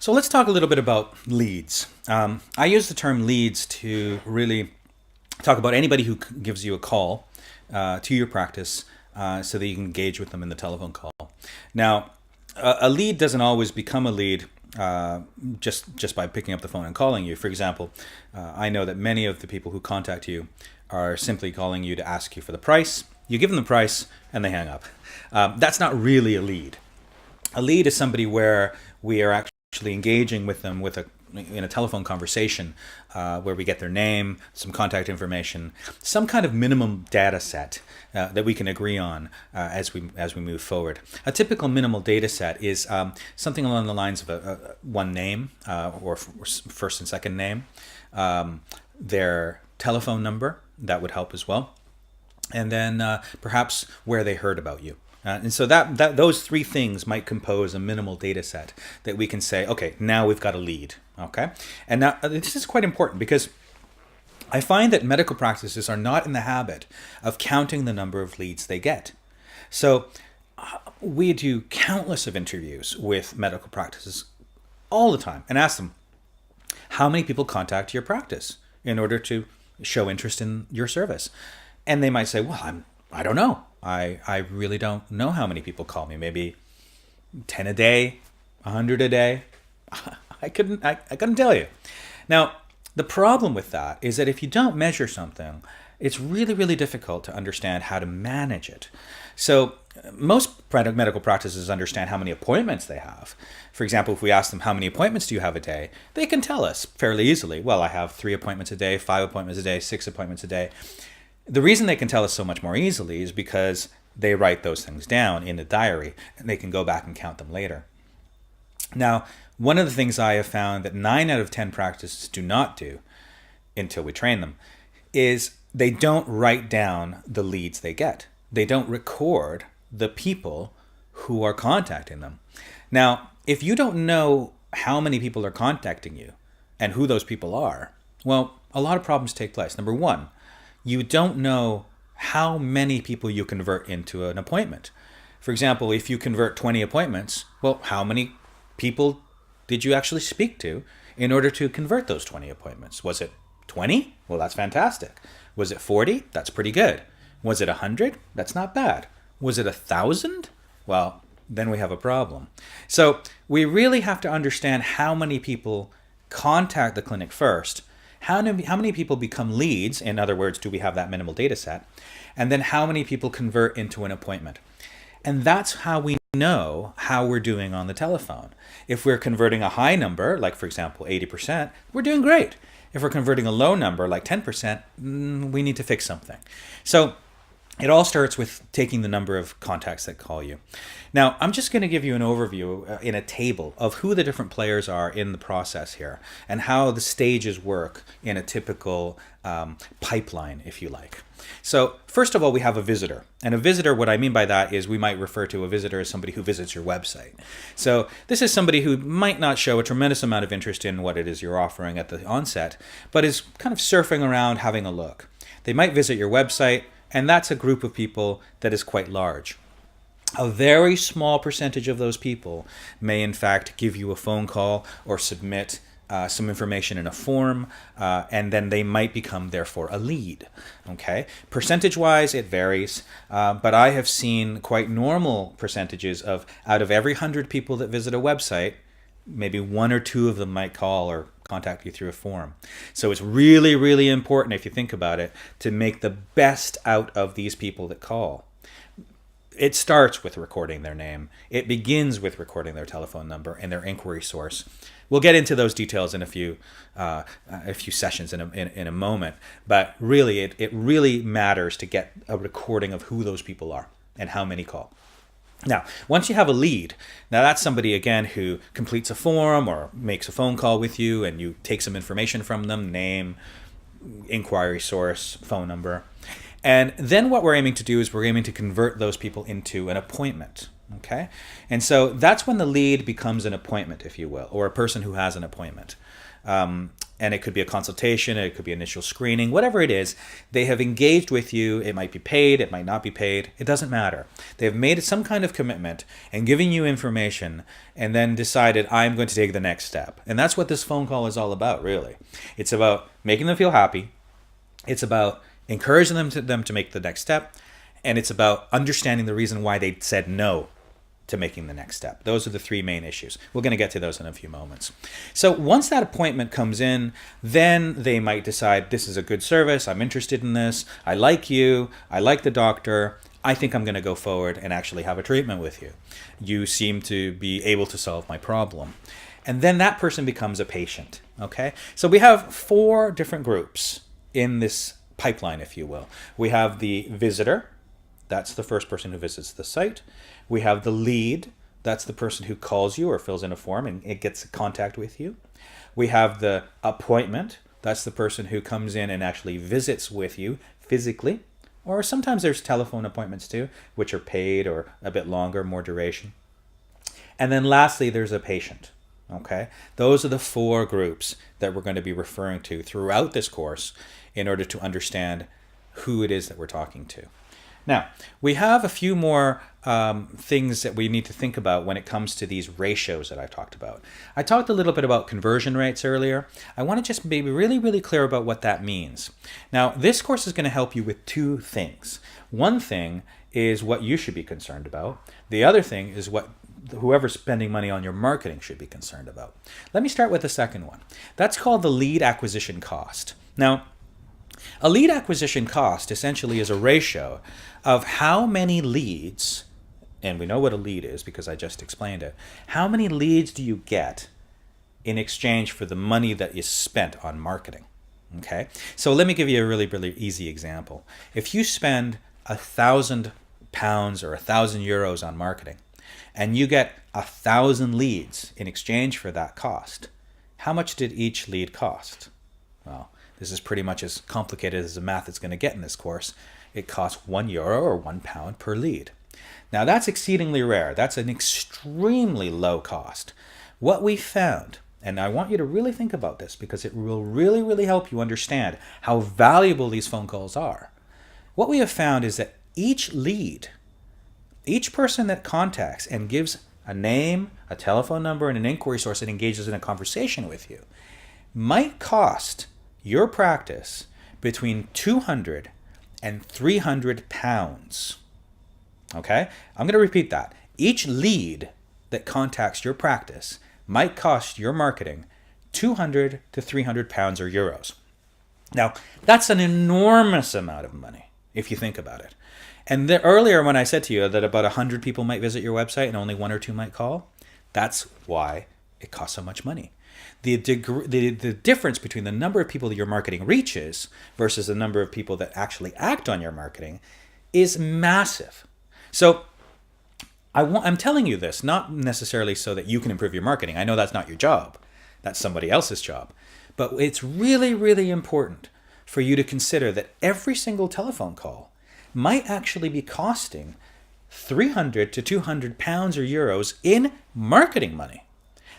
So let's talk a little bit about leads. I use the term leads to really talk about anybody who gives you a call to your practice so that you can engage with them in the telephone call. Now, a lead doesn't always become a lead just by picking up the phone and calling you. For example, I know that many of the people who contact you are simply calling you to ask you for the price. You give them the price and they hang up. That's not really a lead. A lead is somebody where we are actually engaging with them in a telephone conversation where we get their name, some contact information, some kind of minimum data set that we can agree on as we move forward. A typical minimal data set is something along the lines of one name or first and second name, their telephone number, that would help as well, and then perhaps where they heard about you. And so that those three things might compose a minimal data set that we can say, okay, now we've got a lead. Okay, and now this is quite important because I find that medical practices are not in the habit of counting the number of leads they get. So we do countless of interviews with medical practices all the time and ask them, how many people contact your practice in order to show interest in your service? And they might say, well, I don't know. I really don't know how many people call me. Maybe 10 a day, 100 a day. I couldn't tell you. Now, the problem with that is that if you don't measure something, it's really, really difficult to understand how to manage it. So most medical practices understand how many appointments they have. For example, if we ask them, how many appointments do you have a day? They can tell us fairly easily. Well, I have 3 appointments a day, 5 appointments a day, 6 appointments a day. The reason they can tell us so much more easily is because they write those things down in a diary and they can go back and count them later. Now, one of the things I have found that 9 out of 10 practices do not do until we train them is they don't write down the leads they get. They don't record the people who are contacting them. Now, if you don't know how many people are contacting you and who those people are, well, a lot of problems take place. Number one, you don't know how many people you convert into an appointment. For example, if you convert 20 appointments, well, how many people did you actually speak to in order to convert those 20 appointments? Was it 20? Well, that's fantastic. Was it 40? That's pretty good. Was it 100? That's not bad. Was it 1,000? Well, then we have a problem. So we really have to understand how many people contact the clinic first. How many people become leads? In other words, do we have that minimal data set? And then how many people convert into an appointment? And that's how we know how we're doing on the telephone. If we're converting a high number, like for example 80%, we're doing great. If we're converting a low number, like 10%, we need to fix something. So it all starts with taking the number of contacts that call you. Now, I'm just going to give you an overview in a table of who the different players are in the process here and how the stages work in a typical pipeline, if you like. So first of all, we have a visitor. And a visitor, what I mean by that is we might refer to a visitor as somebody who visits your website. So this is somebody who might not show a tremendous amount of interest in what it is you're offering at the onset, but is kind of surfing around having a look. They might visit your website, and that's a group of people that is quite large. A very small percentage of those people may in fact give you a phone call or submit some information in a form, and then they might become therefore a lead. Okay, percentage-wise it varies, but I have seen quite normal percentages of out of every 100 people that visit a website, maybe 1 or 2 of them might call or contact you through a form. So it's really, really important, if you think about it, to make the best out of these people that call. It starts with recording their name. It begins with recording their telephone number and their inquiry source. We'll get into those details in a few sessions in a moment. But really, it really matters to get a recording of who those people are and how many call. Now, once you have a lead, now that's somebody, again, who completes a form or makes a phone call with you and you take some information from them, name, inquiry source, phone number. And then what we're aiming to do is we're aiming to convert those people into an appointment. Okay? And so that's when the lead becomes an appointment, if you will, or a person who has an appointment. And it could be a consultation, it could be initial screening, whatever it is. They have engaged with you. It might be paid, it might not be paid. It doesn't matter. They have made some kind of commitment and giving you information and then decided, I'm going to take the next step. And that's what this phone call is all about, really. It's about making them feel happy. It's about encouraging them to make the next step. And it's about understanding the reason why they said no to making the next step. Those are the three main issues. We're going to get to those in a few moments. So once that appointment comes in, then they might decide, this is a good service, I'm interested in this, I like you, I like the doctor, I think I'm going to go forward and actually have a treatment with you. You seem to be able to solve my problem. And then that person becomes a patient, okay? So we have 4 different groups in this pipeline, if you will. We have the visitor. That's the first person who visits the site. We have the lead. That's the person who calls you or fills in a form and it gets contact with you. We have the appointment. That's the person who comes in and actually visits with you physically. Or sometimes there's telephone appointments too, which are paid or a bit longer, more duration. And then lastly, there's a patient. Okay? Those are the 4 groups that we're going to be referring to throughout this course in order to understand who it is that we're talking to. Now, we have a few more things that we need to think about when it comes to these ratios that I've talked about. I talked a little bit about conversion rates earlier. I want to just be really, really clear about what that means. Now, this course is going to help you with 2 things. One thing is what you should be concerned about. The other thing is what whoever's spending money on your marketing should be concerned about. Let me start with the second one. That's called the lead acquisition cost. Now, a lead acquisition cost essentially is a ratio of how many leads, and we know what a lead is because I just explained it, how many leads do you get in exchange for the money that is spent on marketing? Okay, so let me give you a really, really easy example. If you spend £1,000 or €1,000 on marketing, and you get 1,000 leads in exchange for that cost, how much did each lead cost? Well, this is pretty much as complicated as the math is going to get in this course. It costs €1 or £1 per lead. Now that's exceedingly rare. That's an extremely low cost. What we found, and I want you to really think about this because it will really, really help you understand how valuable these phone calls are. What we have found is that each lead, each person that contacts and gives a name, a telephone number, and an inquiry source and engages in a conversation with you might cost your practice between £200 and £300. Okay? I'm going to repeat that. Each lead that contacts your practice might cost your marketing £200 to £300 or euros. Now, that's an enormous amount of money if you think about it. And earlier when I said to you that about 100 people might visit your website and only 1 or 2 might call, that's why it costs so much money. The difference between the number of people that your marketing reaches versus the number of people that actually act on your marketing is massive. So I'm telling you this, not necessarily so that you can improve your marketing. I know that's not your job. That's somebody else's job. But it's really, really important for you to consider that every single telephone call might actually be costing £300 to £200 or euros in marketing money.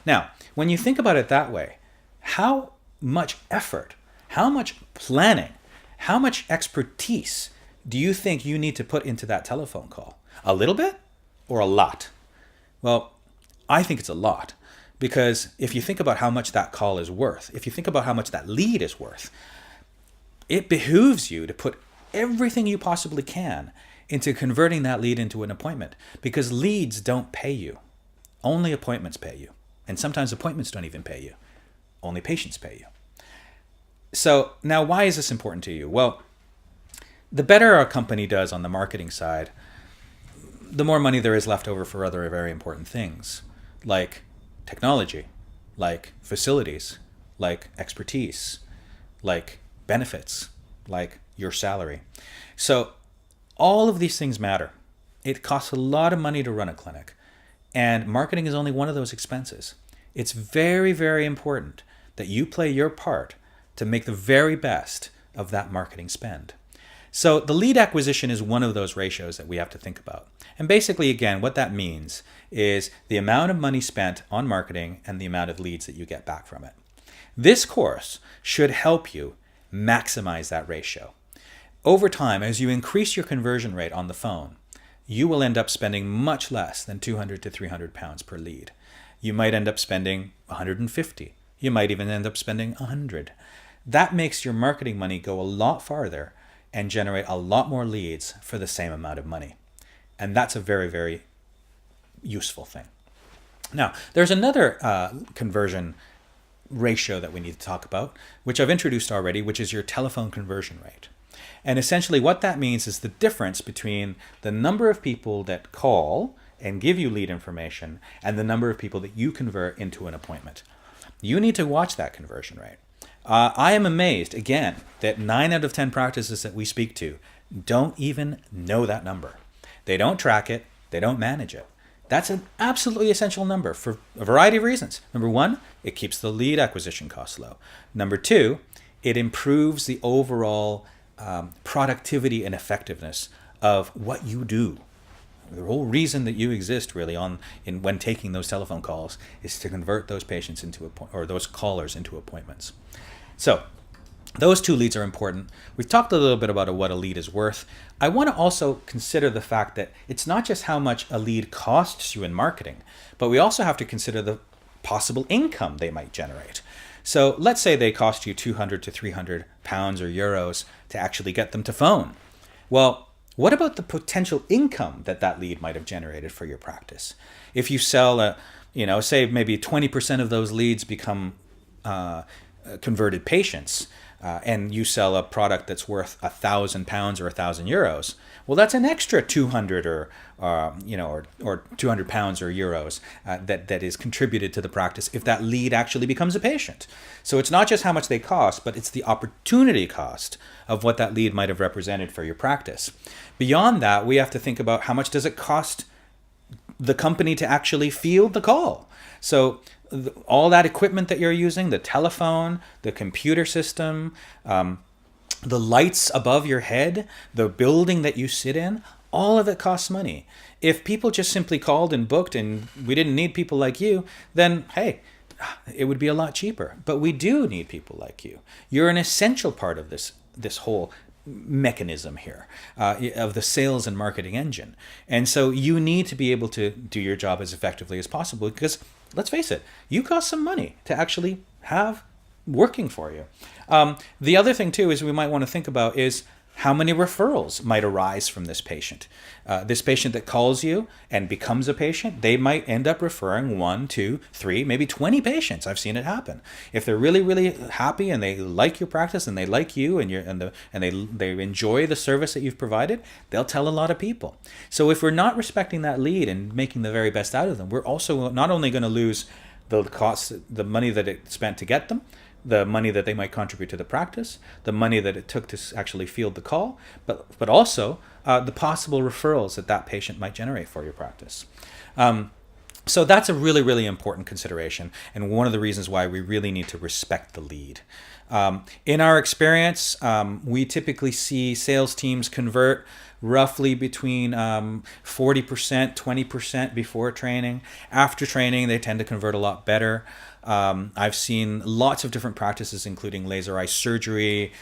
Now, when you think about it that way, how much effort, how much planning, how much expertise do you think you need to put into that telephone call? A little bit or a lot? Well, I think it's a lot because if you think about how much that call is worth, if you think about how much that lead is worth, it behooves you to put everything you possibly can into converting that lead into an appointment because leads don't pay you. Only appointments pay you. And sometimes appointments don't even pay you. Only patients pay you. So now why is this important to you? Well, the better a company does on the marketing side, the more money there is left over for other very important things like technology, like facilities, like expertise, like benefits, like your salary. So all of these things matter. It costs a lot of money to run a clinic, and marketing is only one of those expenses. It's very, very important that you play your part to make the very best of that marketing spend. So the lead acquisition is one of those ratios that we have to think about. And basically, again, what that means is the amount of money spent on marketing and the amount of leads that you get back from it. This course should help you maximize that ratio. Over time, as you increase your conversion rate on the phone, you will end up spending much less than 200 to 300 pounds per lead. You might end up spending 150. You might even end up spending 100. That makes your marketing money go a lot farther and generate a lot more leads for the same amount of money. And that's a very, very useful thing. Now, there's another conversion ratio that we need to talk about, which I've introduced already, which is your telephone conversion rate. And essentially what that means is the difference between the number of people that call and give you lead information and the number of people that you convert into an appointment. You need to watch that conversion rate. I am amazed, again, that 9 out of 10 practices that we speak to don't even know that number. They don't track it. They don't manage it. That's an absolutely essential number for a variety of reasons. Number one, it keeps the lead acquisition costs low. Number two, it improves the overall productivity and effectiveness of what you do. The whole reason that you exist really when taking those telephone calls is to convert those patients or those callers into appointments. So those two leads are important. We've talked a little bit about what a lead is worth. I want to also consider the fact that it's not just how much a lead costs you in marketing, but we also have to consider the possible income they might generate. So let's say they cost you 200 to 300 pounds or euros to actually get them to phone. Well, what about the potential income that lead might have generated for your practice? If you sell say maybe 20% of those leads become converted patients, and you sell a product that's worth 1,000 pounds or 1,000 euros, well, that's an extra 200 or 200 pounds or euros that is contributed to the practice if that lead actually becomes a patient. So it's not just how much they cost, but it's the opportunity cost of what that lead might have represented for your practice. Beyond that, we have to think about how much does it cost the company to actually field the call. So all that equipment that you're using, the telephone, the computer system, the lights above your head, the building that you sit in, all of it costs money. If people just simply called and booked and we didn't need people like you, then hey, it would be a lot cheaper. But we do need people like you. You're an essential part of this whole mechanism here of the sales and marketing engine. And so you need to be able to do your job as effectively as possible because, let's face it, you cost some money to actually have working for you. The other thing too is we might want to think about is how many referrals might arise from this patient. This patient that calls you and becomes a patient, they might end up referring 1, 2, 3, maybe 20 patients. I've seen it happen. If they're really, really happy and they like your practice and they like you and they enjoy the service that you've provided, they'll tell a lot of people. So if we're not respecting that lead and making the very best out of them, we're also not only going to lose the costs, the money that it spent to get them, the money that they might contribute to the practice, the money that it took to actually field the call, but also the possible referrals that patient might generate for your practice. So that's a really, really important consideration, and one of the reasons why we really need to respect the lead. In our experience, we typically see sales teams convert roughly between 40%, 20% before training. After training, they tend to convert a lot better. I've seen lots of different practices, including laser eye surgery,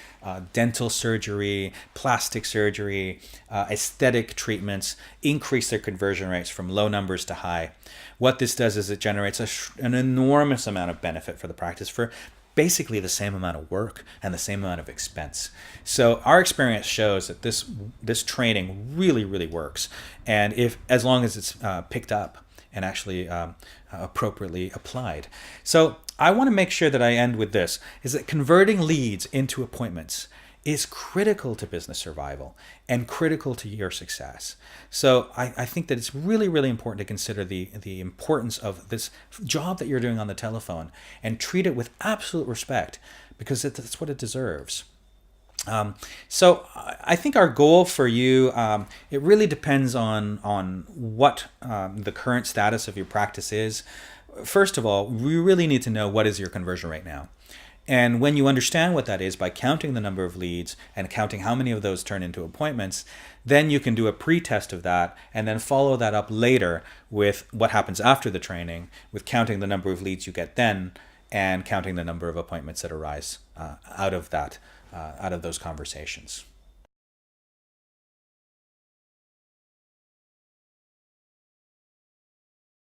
dental surgery, plastic surgery, aesthetic treatments, increase their conversion rates from low numbers to high. What this does is it generates an enormous amount of benefit for the practice for basically the same amount of work and the same amount of expense. So our experience shows that this training really, really works, and as long as it's picked up and actually appropriately applied. So I want to make sure that I end with this, is that converting leads into appointments is critical to business survival and critical to your success. So I think that it's really, really important to consider the importance of this job that you're doing on the telephone and treat it with absolute respect because that's what it deserves. So I think our goal for you, it really depends on what the current status of your practice is. First of all, we really need to know what is your conversion rate now. And when you understand what that is by counting the number of leads and counting how many of those turn into appointments, then you can do a pre-test of that and then follow that up later with what happens after the training, with counting the number of leads you get then and counting the number of appointments that arise out of those conversations.